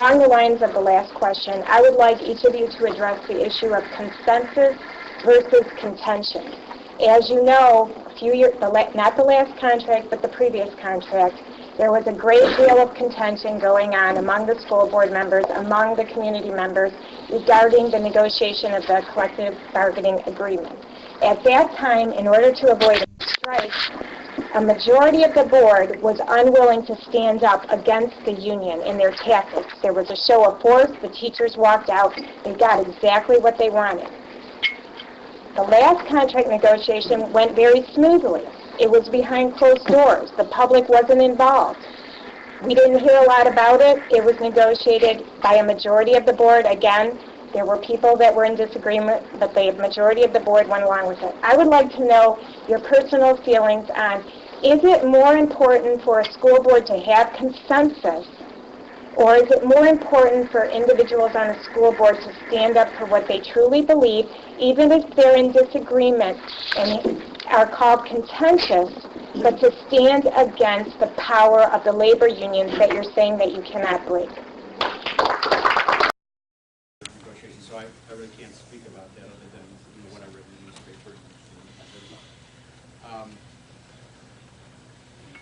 along the lines of the last question, I would like each of you to address the issue of consensus versus contention. As you know, a few years, not the last contract, but the previous contract, there was a great deal of contention going on among the school board members, among the community members, regarding the negotiation of the collective bargaining agreement. At that time, in order to avoid a strike, a majority of the board was unwilling to stand up against the union in their tactics. There was a show of force. The teachers walked out. They got exactly what they wanted. The last contract negotiation went very smoothly. It was behind closed doors. The public wasn't involved. We didn't hear a lot about it. It was negotiated by a majority of the board. Again, there were people that were in disagreement, but the majority of the board went along with it. I would like to know your personal feelings on, is it more important for a school board to have consensus, or is it more important for individuals on a school board to stand up for what they truly believe, even if they're in disagreement and are called contentious, but to stand against the power of the labor unions that you're saying that you cannot break? So I really can't speak about that other than what I read in the newspaper.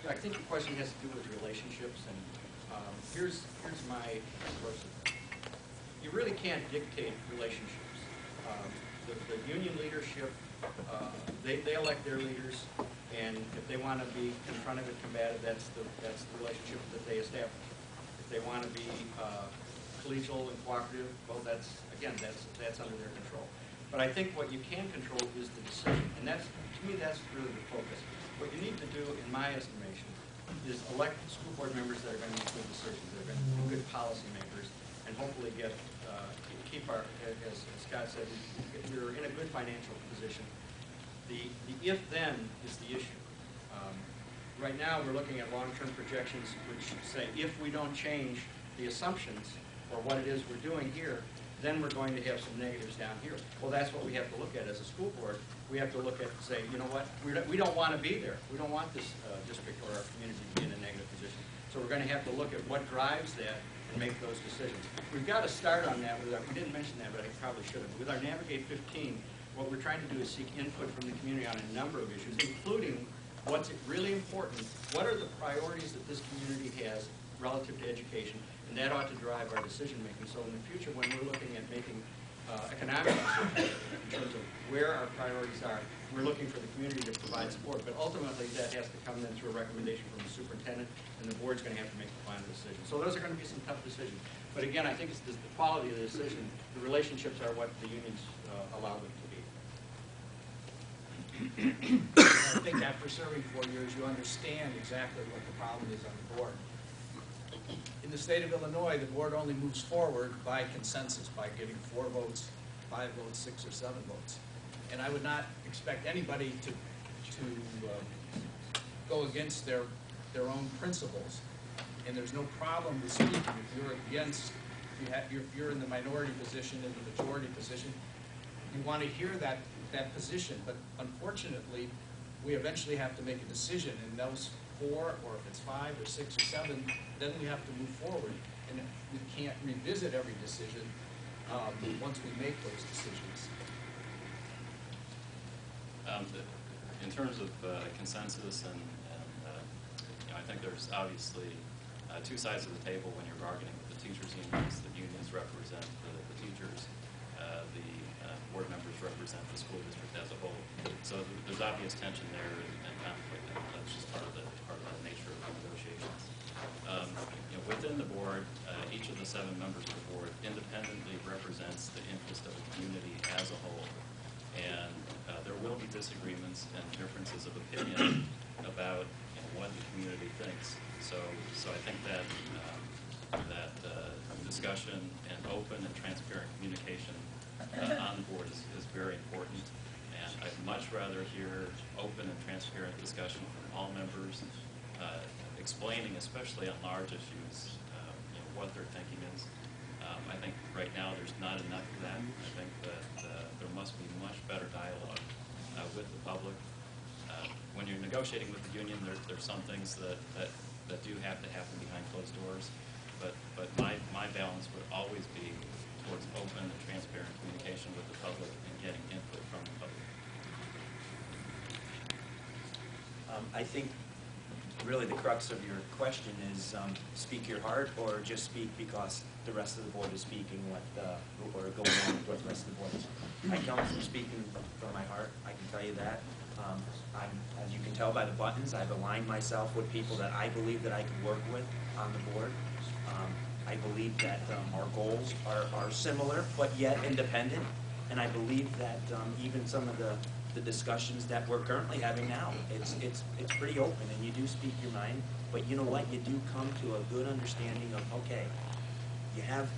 I think the question has to do with relationships, and here's my approach. You really can't dictate relationships. The union leadership, they elect their leaders, and if they want to be confrontive and combative, that's the relationship that they establish. If they want to be collegial and cooperative, well, that's under their control. But I think what you can control is the decision, and to me that's really the focus. What you need to do, in my estimation, is elect school board members that are going to make good decisions, that are going to be good policymakers, and hopefully keep our, as Scott said, we're in a good financial position. The if-then is the issue. Right now we're looking at long-term projections which say if we don't change the assumptions or what it is we're doing here, then we're going to have some negatives down here. Well, that's what we have to look at as a school board. We have to look at and say, you know what, we don't want to be there. We don't want this district or our community to be in a negative position. So we're going to have to look at what drives that and make those decisions. We've got to start on that. We didn't mention that, but I probably should have. With our Navigate 15, what we're trying to do is seek input from the community on a number of issues, including what's really important, what are the priorities that this community has relative to education, and that ought to drive our decision making. So in the future, when we're looking at making economic decisions in terms of where our priorities are, we're looking for the community to provide support. But ultimately, that has to come then through a recommendation from the superintendent, and the board's going to have to make the final decision. So those are going to be some tough decisions. But again, I think it's the quality of the decision. The relationships are what the unions allow them to be. I think after serving 4 years, you understand exactly what the problem is on the board. In the state of Illinois, the board only moves forward by consensus, by giving 4 votes, 5 votes, 6 or 7 votes. And I would not expect anybody to go against their own principles. And there's no problem with speaking. If you're against, if you're in the minority position, in the majority position, you want to hear that position. But unfortunately, we eventually have to make a decision, and those 4, or if it's 5 or 6 or 7, then we have to move forward. And we can't revisit every decision once we make those decisions. In terms of consensus, and I think there's obviously 2 sides of the table when you're bargaining with the teachers' unions. The unions represent the teachers. The board members represent the school district as a whole. So there's obvious tension there and conflict, and that's just part of the nature of the negotiations. Within the board, each of the 7 members of the board independently represents the interest of the community as a whole. And there will be disagreements and differences of opinion about what the community thinks. So I think that discussion and open and transparent communication on the board is very important. And I'd much rather hear open and transparent discussion from all members, explaining, especially on large issues, what their thinking is. I think right now there's not enough of that. I think that there must be much better dialogue with the public. When you're negotiating with the union, there's some things that do have to happen behind closed doors, but But my balance would always be towards open and transparent communication with the public and getting input from the public. I think really the crux of your question is speak your heart or just speak because the rest of the board is speaking or going on with what the rest of the board is. I come from speaking from my heart, I can tell you that. As you can tell by the buttons, I've aligned myself with people that I believe that I can work with on the board. I believe that our goals are similar but yet independent, and I believe that even some of the discussions that we're currently having now, it's pretty open, and you do speak your mind, but you know what, you do come to a good understanding of, okay, you have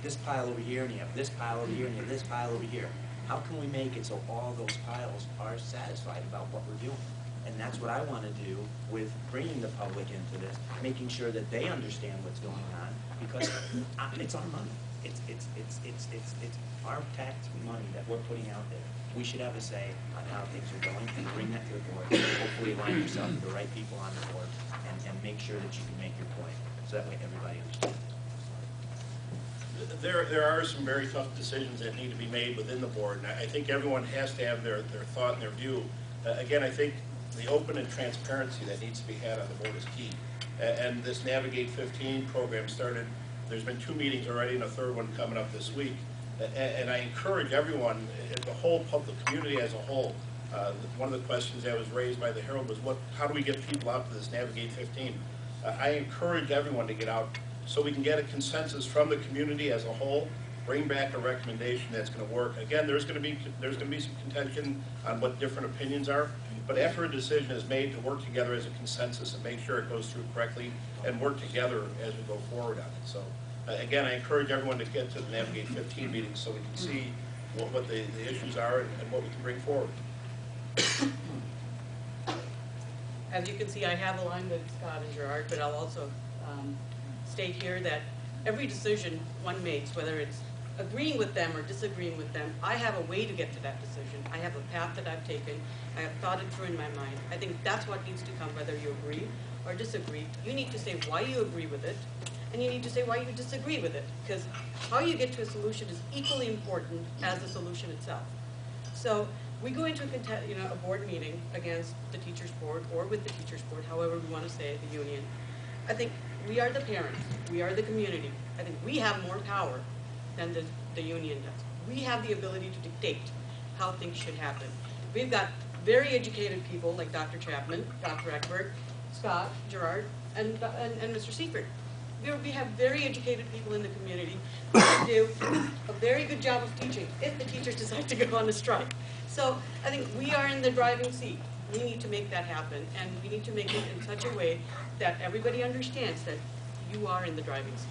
this pile over here, and you have this pile over here, and you have this pile over here. How can we make it so all those piles are satisfied about what we're doing? And that's what I want to do with bringing the public into this, making sure that they understand what's going on, because it's our money. It's our tax money that we're putting out there. We should have a say on how things are going and bring that to the board. Hopefully align yourself with the right people on the board and make sure that you can make your point, so that way everybody understands. There are some very tough decisions that need to be made within the board, and I think everyone has to have their thought and their view. Again, I think the open and transparency that needs to be had on the board is key. And this Navigate 15 program started, there's been 2 meetings already and a 3rd one coming up this week. And I encourage everyone, the whole public community as a whole, one of the questions that was raised by the Herald was, how do we get people out to this Navigate 15? I encourage everyone to get out so we can get a consensus from the community as a whole, bring back a recommendation that's going to work. Again, there's going to be some contention on what different opinions are, but after a decision is made, to work together as a consensus and make sure it goes through correctly and work together as we go forward on it. So again, I encourage everyone to get to the Navigate 15 meetings so we can see what the issues are and what we can bring forward. As you can see, I have aligned with Scott and Gerard, but I'll also state here that every decision one makes, whether it's agreeing with them or disagreeing with them, I have a way to get to that decision. I have a path that I've taken. I have thought it through in my mind. I think that's what needs to come, whether you agree or disagree. You need to say why you agree with it, and you need to say why you disagree with it, because how you get to a solution is equally important as the solution itself. So we go into a board meeting against the teachers board or with the teachers board, however we want to say it, the union. I think we are the parents, we are the community. I think we have more power than the union does. We have the ability to dictate how things should happen. We've got very educated people like Dr. Chapman, Dr. Ekeberg, Scott, Gerard, and Mr. Seiffert. We have very educated people in the community who can do a very good job of teaching if the teachers decide to go on a strike. So I think we are in the driving seat. We need to make that happen, and we need to make it in such a way that everybody understands that you are in the driving seat.